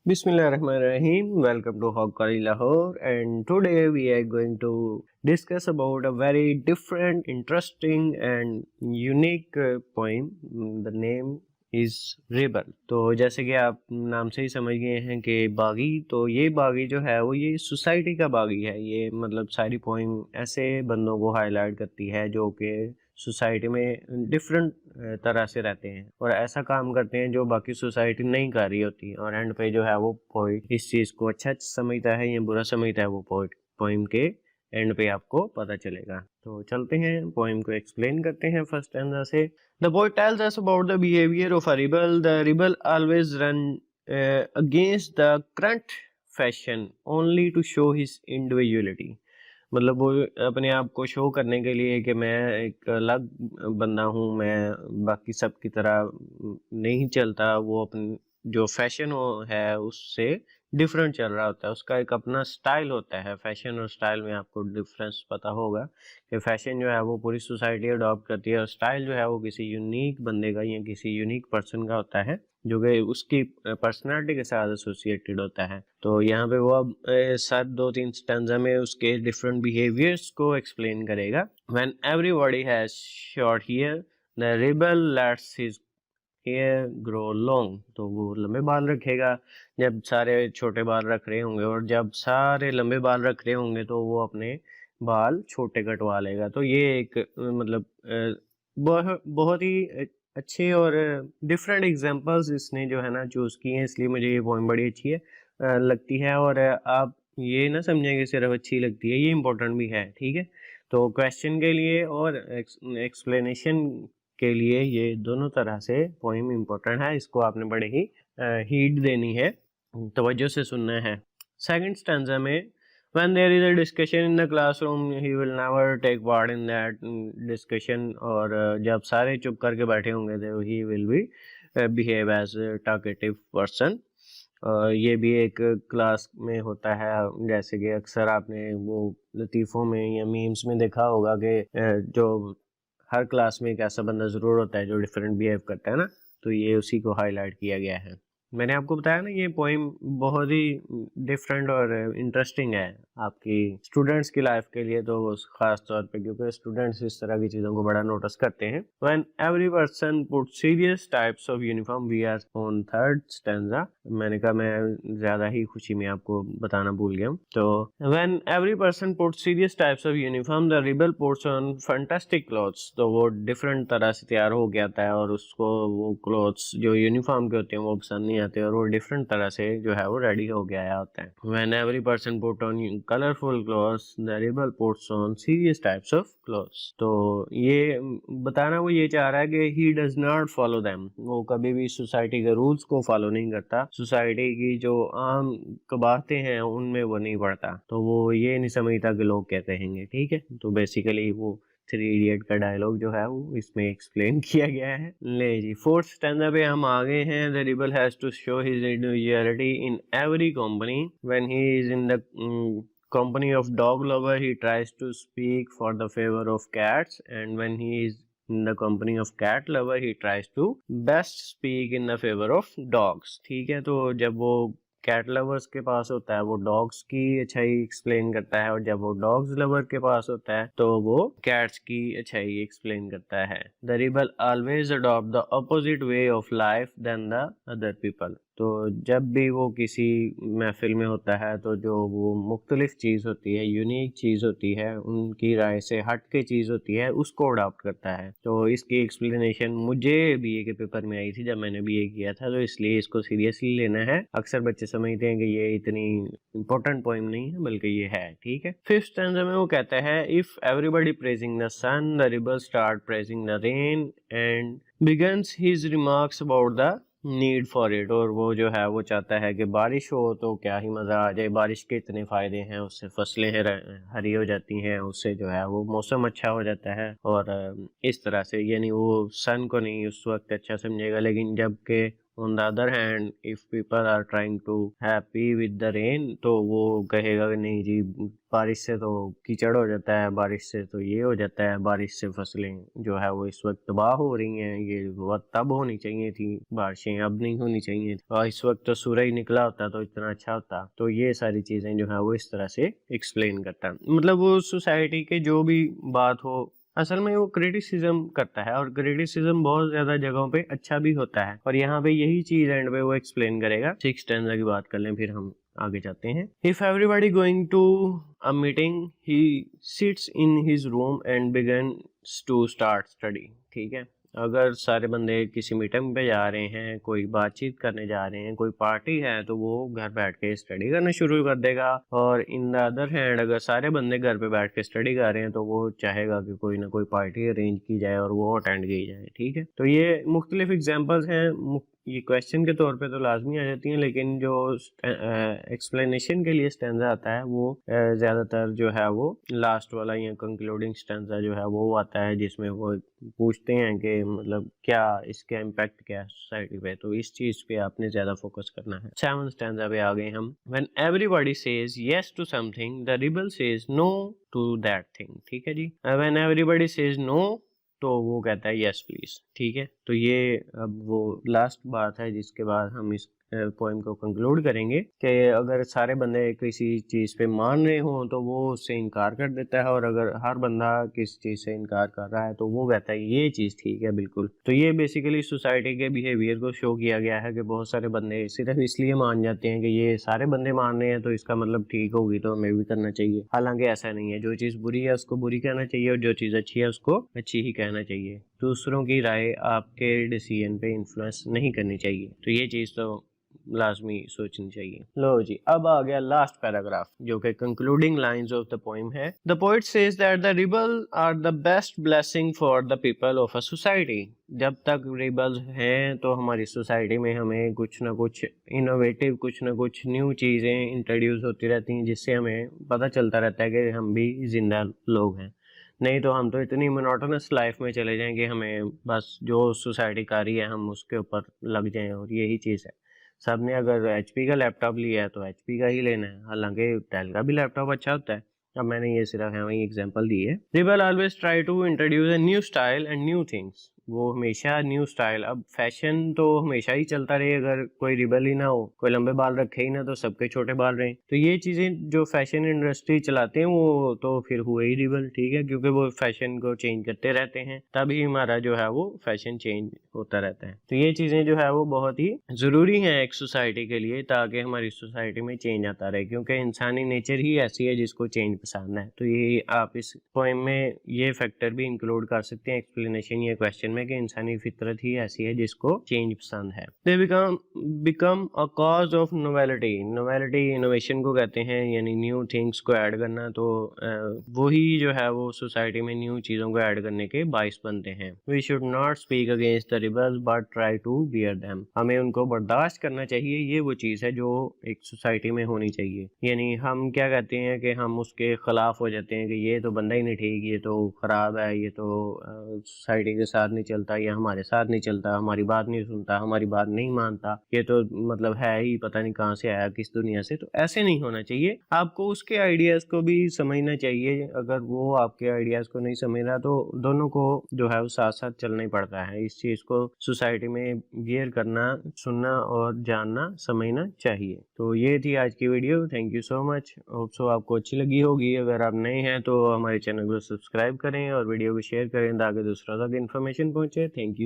Bismillahirrahmanirrahim. Welcome to Hawkeye Lahore, and today we are going to discuss about a very different, interesting, and unique poem. The name is Rebel. तो जैसे कि आप नाम से ही समझ गए हैं कि बागी, तो ये बागी जो है वो ये सोसाइटी का बागी है। ये मतलब सारी पोइम ऐसे बंदों को हाईलाइट करती है जो कि सोसाइटी में डिफरेंट तरह से रहते हैं और ऐसा काम करते हैं जो बाकी सोसाइटी नहीं कर रही होती, और एंड पे जो है वो पोइट इस चीज़ को अच्छा समझता है या बुरा समझता है, वो पोइट पोइम के एंड पे आपको पता चलेगा। तो चलते हैं पोइम को एक्सप्लेन करते हैं फर्स्ट स्टैंजा से। The poet tells us about the behaviour of a rebel. The rebel always run against the current fashion only to show his individuality. मतलब वो अपने आप को शो करने के लिए कि मैं एक अलग बंदा हूँ, मैं बाकी सब की तरह नहीं चलता, वो अपने जो फैशन है उससे डिफरेंट चल रहा होता है। उसका एक अपना स्टाइल होता है। फैशन और स्टाइल में आपको डिफरेंस पता होगा कि फैशन जो है वो पूरी सोसाइटी अडॉप्ट करती है और स्टाइल जो है वो किसी यूनिक बंदे का या किसी यूनिक पर्सन का होता है जो कि उसकी पर्सनालिटी के साथ एसोसिएटेड होता है। तो यहाँ पे वो अब साथ दो तीन स्टैंजा में उसके डिफरेंट बिहेवियर्स को एक्सप्लेन करेगा। When everybody has short hair the rebel lets his hair grow long. तो वो लंबे बाल रखेगा जब सारे छोटे बाल रख रहे होंगे, और जब सारे लंबे बाल रख रहे होंगे तो वो अपने बाल छोटे कटवा लेगा। तो ये एक मतलब बहुत ही अच्छे और डिफरेंट एग्जांपल्स इसने जो है ना चूज़ किए हैं, इसलिए मुझे ये पोएम बड़ी अच्छी है लगती है। और आप ये ना समझें कि सिर्फ अच्छी लगती है, ये इम्पोर्टेंट भी है, ठीक है। तो क्वेश्चन के लिए और एक्सप्लेनेशन के लिए ये दोनों तरह से पोएम इम्पोर्टेंट है। इसको आपने बड़े ही हीड देनी है, तवज्जो से सुनना है। सेकंड स्टैंजा में when there is a discussion in the classroom he will never take part in that discussion। और जब सारे चुप करके बैठे होंगे तो he will be behave as a talkative person। ये भी एक क्लास में होता है, जैसे कि अक्सर आपने वो लतीफ़ों में या मीम्स में देखा होगा कि जो हर क्लास में एक ऐसा बंदा ज़रूर होता है जो डिफरेंट बिहेव करता है ना, तो ये उसी को हाईलाइट किया गया है। मैंने आपको बताया ना ये पोइम बहुत ही डिफरेंट और इंटरेस्टिंग है आपकी स्टूडेंट्स की लाइफ के लिए, तो खास तौर पे क्योंकि स्टूडेंट्स इस तरह की चीज़ों को बड़ा नोटिस करते हैं। When every person put serious types of uniform we are on third stanza. मैंने कहा मैं ज़्यादा ही खुशी में आपको बताना भूल गया हूँ। तो when every person put serious types of uniform the rebel puts on fantastic clothes. तो वो डिफरेंट तरह से तैयार हो गया था और उसको वो क्लॉथ्स जो यूनिफॉर्म के होते हैं वो पसंद नहीं आते और वो डिफरेंट तरह से जो है वो रेडी हो गया होता है। When every person put on colourful clothes the rebel puts on serious types of clothes. तो ये बताना वो ये चाह रहा है कि he does not follow them. वो कभी भी सोसाइटी के रूल्स को फॉलो नहीं करता, सोसाइटी की जो आम कबाहतें हैं उनमें वो नहीं पड़ता। तो वो ये नहीं समझता कि लोग कहते हैं, ठीक है। तो बेसिकली वो थ्री इडियट का डायलॉग जो है वो इसमें एक्सप्लेन किया गया है। ले जी, फोर्थ स्टैंडा पे हम आ गए हैं। The rebel has to show his individuality in every company. When he is in the company of dog lover he tries to speak for the favor of cats, and when he is in the company of cat lover he tries to best speak in the favor of dogs। ठीक है, तो जब वो cat lovers के पास होता है वो dogs की अच्छाई एक्सप्लेन करता है, और जब वो डॉग्स लवर के पास होता है तो वो कैट्स की अच्छाई एक्सप्लेन करता है। The rebel always adopt the opposite way of life than the other people. तो जब भी वो किसी महफिल में होता है तो जो वो मुख्तलिफ चीज़ होती है, यूनिक चीज़ होती है, उनकी राय से हट के चीज़ होती है, उसको अडॉप्ट करता है। तो इसकी एक्सप्लेनेशन मुझे बीए के पेपर में आई थी जब मैंने बीए किया था, तो इसलिए इसको सीरियसली लेना है। अक्सर बच्चे समझते हैं कि ये इतनी इंपॉर्टेंट पोइम नहीं है, बल्कि ये है, ठीक है। फिफ्थ स्टैंजा में वो कहता है if everybody praising the sun the rebel start praising the rain and begins his remarks about the need for it. और वो जो है वो चाहता है कि बारिश हो तो क्या ही मज़ा आ जाए, बारिश के इतने फ़ायदे हैं, उससे फसलें हरी हो जाती हैं, उससे जो है वो मौसम अच्छा हो जाता है। और इस तरह से यानी वो सन को नहीं उस वक्त अच्छा समझेगा, लेकिन जब के on the other hand if people are trying to happy with the rain, तो वो कहेगा कि नहीं जी बारिश से तो कीचड़ हो जाता है, बारिश से तो ये हो जाता है, बारिश से फसलें जो है वो इस वक्त तबाह हो रही हैं, ये वक्त तब होनी चाहिए थी, बारिशें अब नहीं होनी चाहिए थी, और इस वक्त तो सूरज निकला होता तो इतना अच्छा होता। तो ये सारी चीजें जो है वो इस तरह से एक्सप्लेन करता है। मतलब वो सोसाइटी के जो भी बात हो, असल में वो क्रिटिसिज्म करता है, और क्रिटिसिज्म बहुत ज्यादा जगहों पे अच्छा भी होता है, और यहाँ पे यही चीज एंड पे वो एक्सप्लेन करेगा। 6 स्टैंजा की बात कर लें फिर हम आगे जाते हैं। If everybody going to a meeting he sits in his room and began to start study. ठीक है, अगर सारे बंदे किसी मीटिंग पे जा रहे हैं, कोई बातचीत करने जा रहे हैं, कोई पार्टी है, तो वो घर बैठ के स्टडी करना शुरू कर देगा। और इन द अदर हैंड अगर सारे बंदे घर पे बैठ के स्टडी कर रहे हैं तो वो चाहेगा कि कोई ना कोई पार्टी अरेंज की जाए और वो अटेंड की जाए। ठीक है, तो ये मुख्तलिफ एग्जांपल्स हैं, ये क्वेश्चन के तौर पे तो लाजमी आ जाती हैं, लेकिन जो एक्सप्लेनेशन के लिए स्टैंजा आता है वो ज़्यादातर जो है वो लास्ट वाला या कंक्लूडिंग स्टैंजा जो है वो आता है, जिसमें वो पूछते हैं कि मतलब क्या इसका इम्पैक्ट क्या है सोसाइटी पे। तो इस चीज़ पे आपने ज़्यादा फोकस करना है। 7 स्टैंजा पे आ गए हम। When everybody says yes to something the rebel says no to that thing. ठीक है जी, व्हेन एवरीबॉडी सेज नो तो वो कहता है यस प्लीज। ठीक है, तो ये अब वो लास्ट बात है जिसके बाद हम इस पोएम को कंक्लूड करेंगे कि अगर सारे बंदे किसी चीज पे मान रहे हों तो वो उससे इनकार कर देता है, और अगर हर बंदा किसी चीज से इनकार कर रहा है तो वो कहता है ये चीज ठीक है बिल्कुल। तो ये बेसिकली सोसाइटी के बिहेवियर को शो किया गया है कि बहुत सारे बंदे सिर्फ इसलिए मान जाते हैं कि ये सारे बंदे मान रहे हैं तो इसका मतलब ठीक होगी तो हमें भी करना चाहिए। हालांकि ऐसा नहीं है, जो चीज बुरी है उसको बुरी कहना चाहिए और जो चीज अच्छी है उसको अच्छी ही कहना चाहिए। दूसरों की राय आपके डिसीजन पे इन्फ्लुएंस नहीं करनी चाहिए, तो ये चीज तो लाजमी सोचनी चाहिए। लो जी, अब आ गया लास्ट पैराग्राफ जो कि concluding lines of the poem है। The poet says that the rebel are the best blessing for the people of a society. जब तक रिबल्स हैं तो हमारी सोसाइटी में हमें कुछ ना कुछ इनोवेटिव, कुछ ना कुछ न्यू चीजें इंट्रोड्यूस होती रहती हैं, जिससे हमें पता चलता रहता है कि हम भी जिंदा लोग हैं। नहीं तो हम तो इतनी मोनोटोनस लाइफ में चले जाएंगे, हमें बस जो सोसाइटी कर रही है हम उसके ऊपर लग जाएं, और यही चीज़ है। सबने अगर एचपी का लैपटॉप लिया है तो एचपी का ही लेना है, हालांकि डेल का भी लैपटॉप अच्छा होता है। अब मैंने ये सिर्फ है वही एग्जांपल दी है। Rebel always try to introduce a new style and new things. वो हमेशा न्यू स्टाइल, अब फैशन तो हमेशा ही चलता रहे, अगर कोई रिबल ही ना हो, कोई लंबे बाल रखे ही ना तो सबके छोटे बाल रहे, तो ये चीजें जो फैशन इंडस्ट्री चलाते हैं वो तो फिर हुए ही रिबल। ठीक है, क्योंकि वो फैशन को चेंज करते रहते हैं, तभी हमारा जो है वो फैशन चेंज होता रहता है। तो ये चीजें जो है वो बहुत ही जरूरी है एक सोसाइटी के लिए, ताकि हमारी सोसाइटी में चेंज आता रहे, क्योंकि इंसानी नेचर ही ऐसी है जिसको चेंज पसंद है। तो ये आप इस पोएम में ये फैक्टर भी इंक्लूड कर सकते हैं एक्सप्लेनेशन या क्वेश्चन में, कि इंसानी फितरत ही ऐसी है जिसको चेंज पसंद है। They become a cause of novelty. Novelty innovation को कहते हैं, यानी न्यू थिंग्स को ऐड करना। तो वही जो है वो सोसाइटी में न्यू चीजों को ऐड करने के बाइस बनते हैं। We should not speak against the rebels but try to bear them. हमें उनको बर्दाश्त करना चाहिए, ये वो चीज है जो एक सोसाइटी में होनी चाहिए। यानी हम क्या कहते हैं कि हम उसके खिलाफ हो जाते हैं कि ये तो बंदा ही नहीं ठीक, ये तो खराब है, ये तो सोसाइटी के साथ नहीं चलता, या हमारे साथ नहीं चलता, हमारी बात नहीं सुनता, हमारी बात नहीं मानता, ये तो मतलब है ही पता नहीं कहाँ से आया, किस दुनिया से। तो ऐसे नहीं होना चाहिए, आपको उसके आइडियाज को भी समझना चाहिए। अगर वो आपके आइडियाज को नहीं समझ रहा तो दोनों को जो है वो साथ साथ चलना ही पड़ता है। इस चीज को सोसाइटी में बियर करना, सुनना और जानना, समझना चाहिए। तो ये थी आज की video. Thank you so much, hope so आपको अच्छी लगी होगी। अगर आप नए हैं तो हमारे चैनल को सब्सक्राइब करें और वीडियो को शेयर करें ताकि दूसरों तक इन्फॉर्मेशन पहुंचे। Thank you.